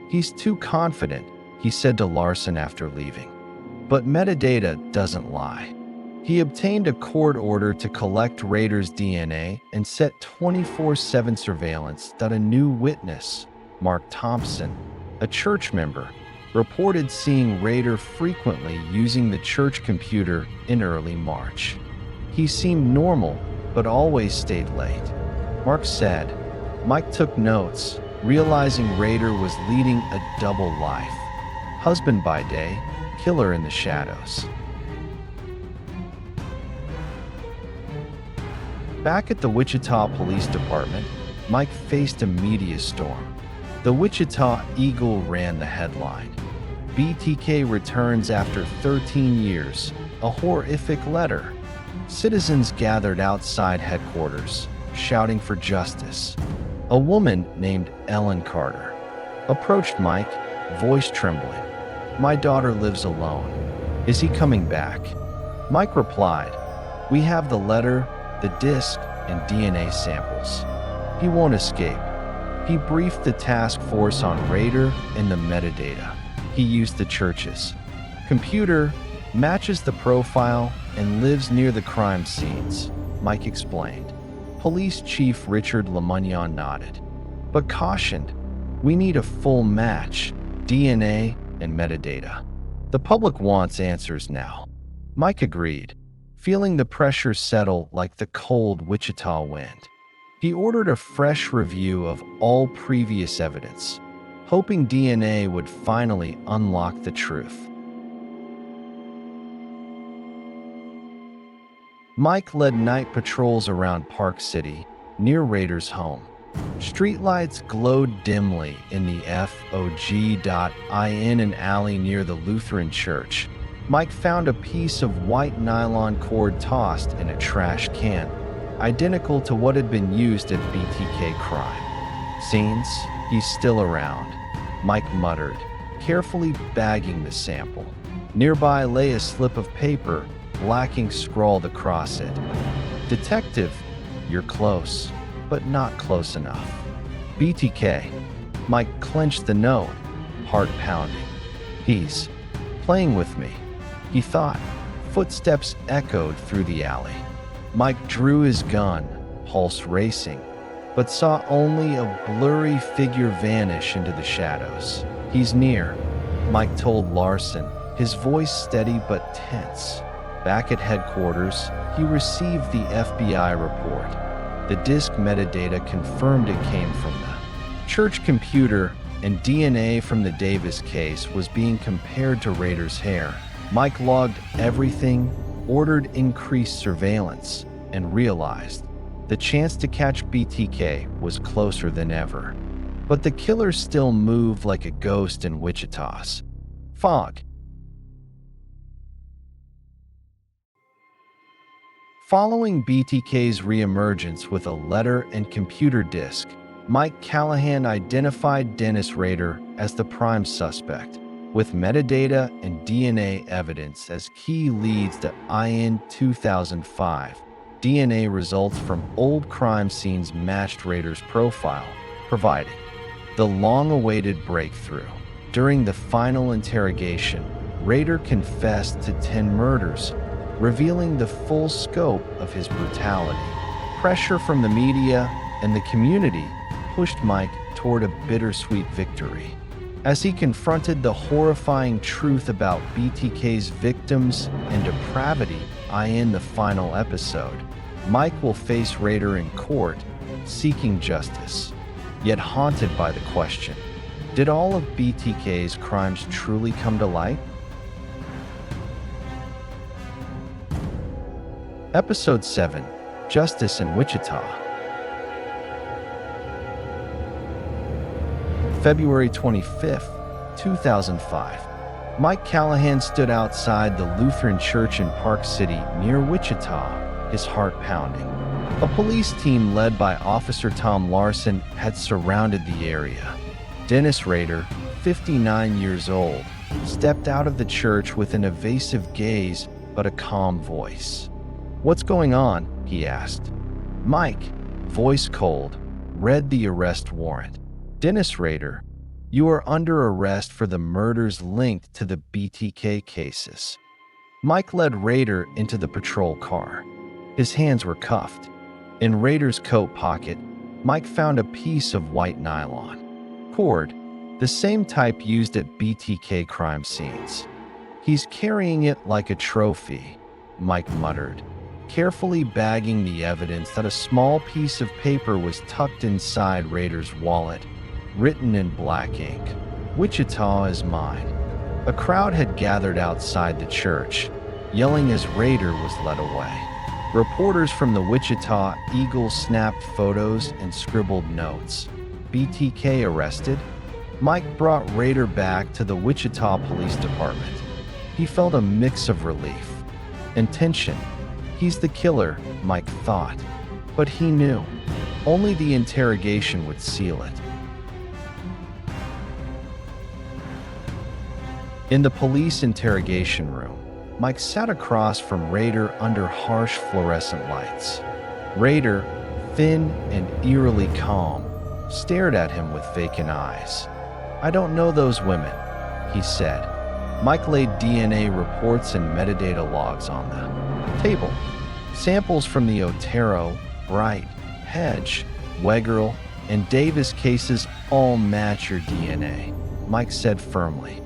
"He's too confident," he said to Larson after leaving. But metadata doesn't lie. He obtained a court order to collect Rader's DNA and set 24/7 surveillance that a new witness, Mark Thompson, a church member, reported seeing Rader frequently using the church computer in early March. "He seemed normal, but always stayed late," Mark said. Mike took notes, realizing Rader was leading a double life. Husband by day, killer in the shadows. Back at the Wichita Police Department, Mike faced a media storm. The Wichita Eagle ran the headline. BTK returns after 13 years, a horrific letter. Citizens gathered outside headquarters, shouting for justice. A woman named Ellen Carter approached Mike, voice trembling. "My daughter lives alone. Is he coming back?" Mike replied, "We have the letter, the disc, and DNA samples. He won't escape." He briefed the task force on Rader and the metadata. He used the church's computer, matches the profile, and lives near the crime scenes, Mike explained. Police Chief Richard Lemunyon nodded, but cautioned, "We need a full match, DNA and metadata. The public wants answers now." Mike agreed, feeling the pressure settle like the cold Wichita wind. He ordered a fresh review of all previous evidence, hoping DNA would finally unlock the truth. Mike led night patrols around Park City, near Rader's home. Streetlights glowed dimly in the FOG.in, an alley near the Lutheran church. Mike found a piece of white nylon cord tossed in a trash can, identical to what had been used at BTK crime scenes. "He's still around," Mike muttered, carefully bagging the sample. Nearby lay a slip of paper, black ink scrawled across it. "Detective, you're close, but not close enough. BTK." Mike clenched the note, heart pounding. "He's playing with me," he thought. Footsteps echoed through the alley. Mike drew his gun, pulse racing, but saw only a blurry figure vanish into the shadows. "He's near," Mike told Larson, his voice steady but tense. Back at headquarters, he received the FBI report. The disk metadata confirmed it came from the church computer, and DNA from the Davis case was being compared to Rader's hair. Mike logged everything, ordered increased surveillance, and realized the chance to catch BTK was closer than ever. But the killer still moved like a ghost in Wichita's fog. Following BTK's reemergence with a letter and computer disk, Mike Callahan identified Dennis Rader as the prime suspect, with metadata and DNA evidence as key leads to IN 2005. DNA results from old crime scenes matched Rader's profile, providing the long-awaited breakthrough. During the final interrogation, Rader confessed to 10 murders, revealing the full scope of his brutality. Pressure from the media and the community pushed Mike toward a bittersweet victory. As he confronted the horrifying truth about BTK's victims and depravity in the final episode, Mike will face Rader in court, seeking justice, yet haunted by the question, did all of BTK's crimes truly come to light? Episode 7, Justice in Wichita. February 25th, 2005. Mike Callahan stood outside the Lutheran Church in Park City near Wichita, his heart pounding. A police team led by Officer Tom Larson had surrounded the area. Dennis Rader, 59 years old, stepped out of the church with an evasive gaze but a calm voice. "What's going on?" he asked. Mike, voice cold, read the arrest warrant. "Dennis Rader, you are under arrest for the murders linked to the BTK cases." Mike led Rader into the patrol car. His hands were cuffed. In Rader's coat pocket, Mike found a piece of white nylon cord, the same type used at BTK crime scenes. "He's carrying it like a trophy," Mike muttered, carefully bagging the evidence that a small piece of paper was tucked inside Rader's wallet, written in black ink, "Wichita is mine." A crowd had gathered outside the church, yelling as Rader was led away. Reporters from the Wichita Eagle snapped photos and scribbled notes. BTK arrested? Mike brought Rader back to the Wichita Police Department. He felt a mix of relief and tension. He's the killer, Mike thought. But he knew. Only the interrogation would seal it. In the police interrogation room, Mike sat across from Rader under harsh fluorescent lights. Rader, thin and eerily calm, stared at him with vacant eyes. "I don't know those women," he said. Mike laid DNA reports and metadata logs on the table. Samples from the Otero, Bright, Hedge, Wenzl, and Davis cases all match your DNA, Mike said firmly.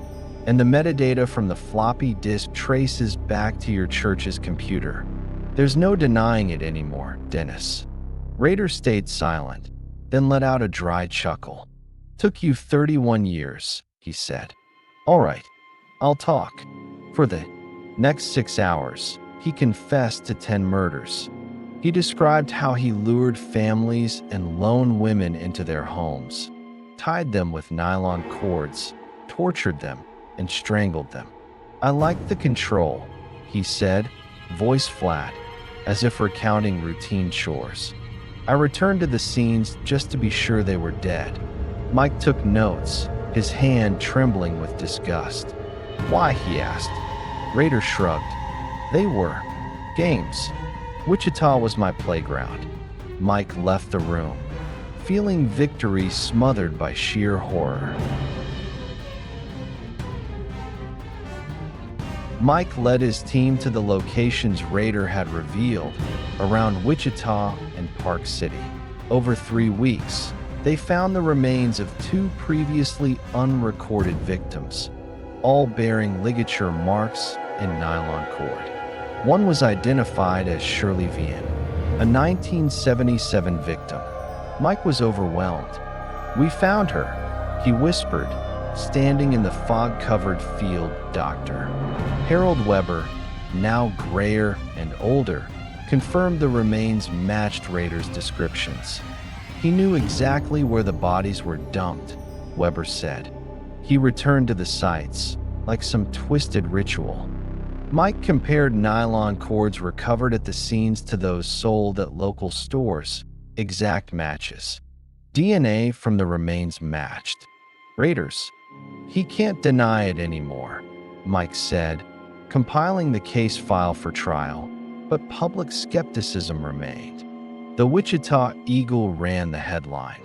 And the metadata from the floppy disk traces back to your church's computer. There's no denying it anymore, Dennis. Rader stayed silent, then let out a dry chuckle. "Took you 31 years, he said. "All right, I'll talk." For the next 6 hours, he confessed to 10 murders. He described how he lured families and lone women into their homes, tied them with nylon cords, tortured them, and strangled them. "I liked the control," he said, voice flat, as if recounting routine chores. "I returned to the scenes just to be sure they were dead." Mike took notes, his hand trembling with disgust. "Why?" he asked. Rader shrugged. "They were games. Wichita was my playground." Mike left the room, feeling victory smothered by sheer horror. Mike led his team to the locations Rader had revealed around Wichita and Park City. Over 3 weeks, they found the remains of 2 previously unrecorded victims, all bearing ligature marks and nylon cord. One was identified as Shirley Vian, a 1977 victim. Mike was overwhelmed. "We found her," he whispered, standing in the fog-covered field. Dr. Harold Weber, now grayer and older, confirmed the remains matched Rader's descriptions. "He knew exactly where the bodies were dumped," Weber said. "He returned to the sites, like some twisted ritual." Mike compared nylon cords recovered at the scenes to those sold at local stores, exact matches. DNA from the remains matched. Rader's. "He can't deny it anymore," Mike said, compiling the case file for trial, but public skepticism remained. The Wichita Eagle ran the headline,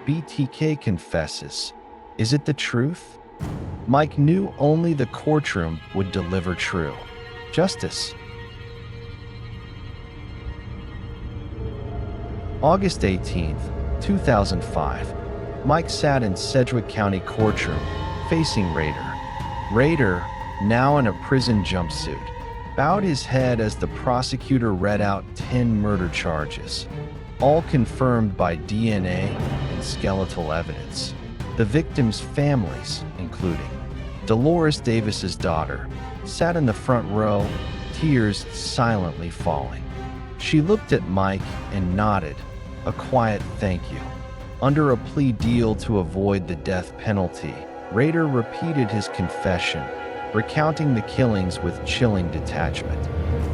"BTK confesses. Is it the truth?" Mike knew only the courtroom would deliver true justice. August 18, 2005. Mike sat in Sedgwick County courtroom, facing Rader. Rader, now in a prison jumpsuit, bowed his head as the prosecutor read out 10 murder charges, all confirmed by DNA and skeletal evidence. The victims' families, including Dolores Davis's daughter, sat in the front row, tears silently falling. She looked at Mike and nodded, a quiet thank you. Under a plea deal to avoid the death penalty, Rader repeated his confession, recounting the killings with chilling detachment.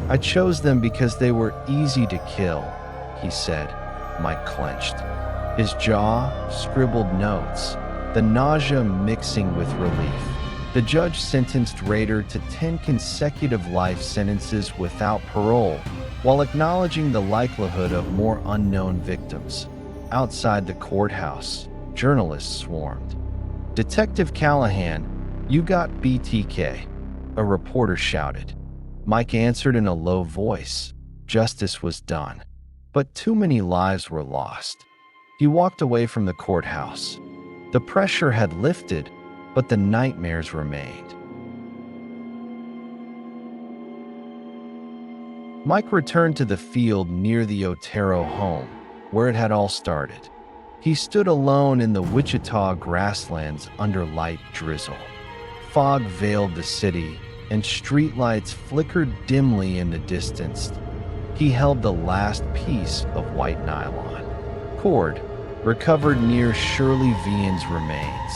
"I chose them because they were easy to kill," he said. Mike clenched. His jaw scribbled notes, the nausea mixing with relief. The judge sentenced Rader to 10 consecutive life sentences without parole, while acknowledging the likelihood of more unknown victims. Outside the courthouse, journalists swarmed. "Detective Callahan, you got BTK," a reporter shouted. Mike answered in a low voice. Justice was done, but too many lives were lost. He walked away from the courthouse. The pressure had lifted, but the nightmares remained. Mike returned to the field near the Otero home, where it had all started. He stood alone in the Wichita grasslands under light drizzle. Fog veiled the city, and streetlights flickered dimly in the distance. He held the last piece of white nylon cord, recovered near Shirley Vian's remains,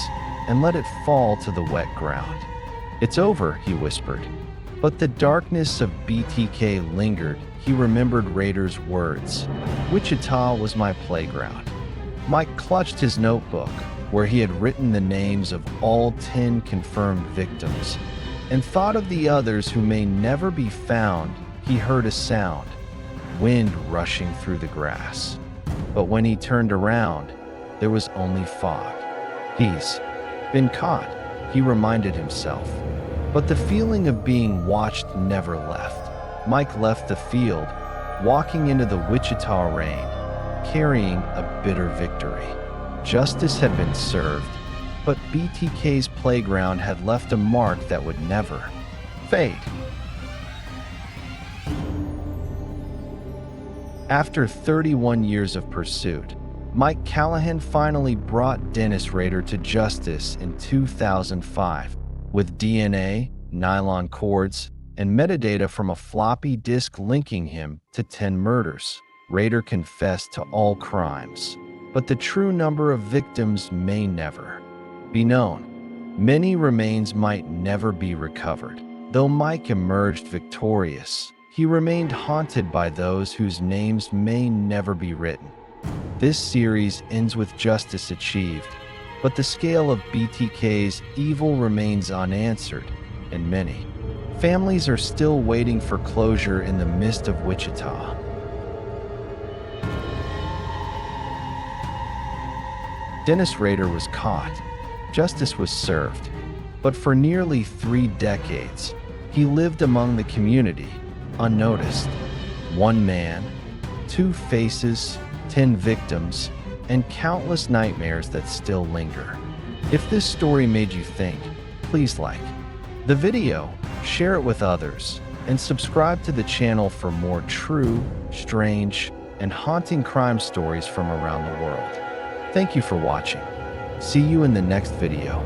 and let it fall to the wet ground. "It's over," he whispered. But the darkness of BTK lingered. He remembered Rader's words. "Wichita was my playground." Mike clutched his notebook, where he had written the names of all 10 confirmed victims, and thought of the others who may never be found. He heard a sound, wind rushing through the grass. But when he turned around, there was only fog. "He's been caught," he reminded himself. But the feeling of being watched never left. Mike left the field, walking into the Wichita rain, carrying a bitter victory. Justice had been served, but BTK's playground had left a mark that would never fade. After 31 years of pursuit, Mike Callahan finally brought Dennis Rader to justice in 2005 with DNA, nylon cords, and metadata from a floppy disk linking him to 10 murders. Rader confessed to all crimes, but the true number of victims may never be known. Many remains might never be recovered. Though Mike emerged victorious, he remained haunted by those whose names may never be written. This series ends with justice achieved, but the scale of BTK's evil remains unanswered, and many families are still waiting for closure in the mist of Wichita. Dennis Rader was caught. Justice was served. But for nearly 3 decades, he lived among the community, unnoticed. 1 man, 2 faces, 10 victims, and countless nightmares that still linger. If this story made you think, please like the video, share it with others, and subscribe to the channel for more true, strange, and haunting crime stories from around the world. Thank you for watching. See you in the next video.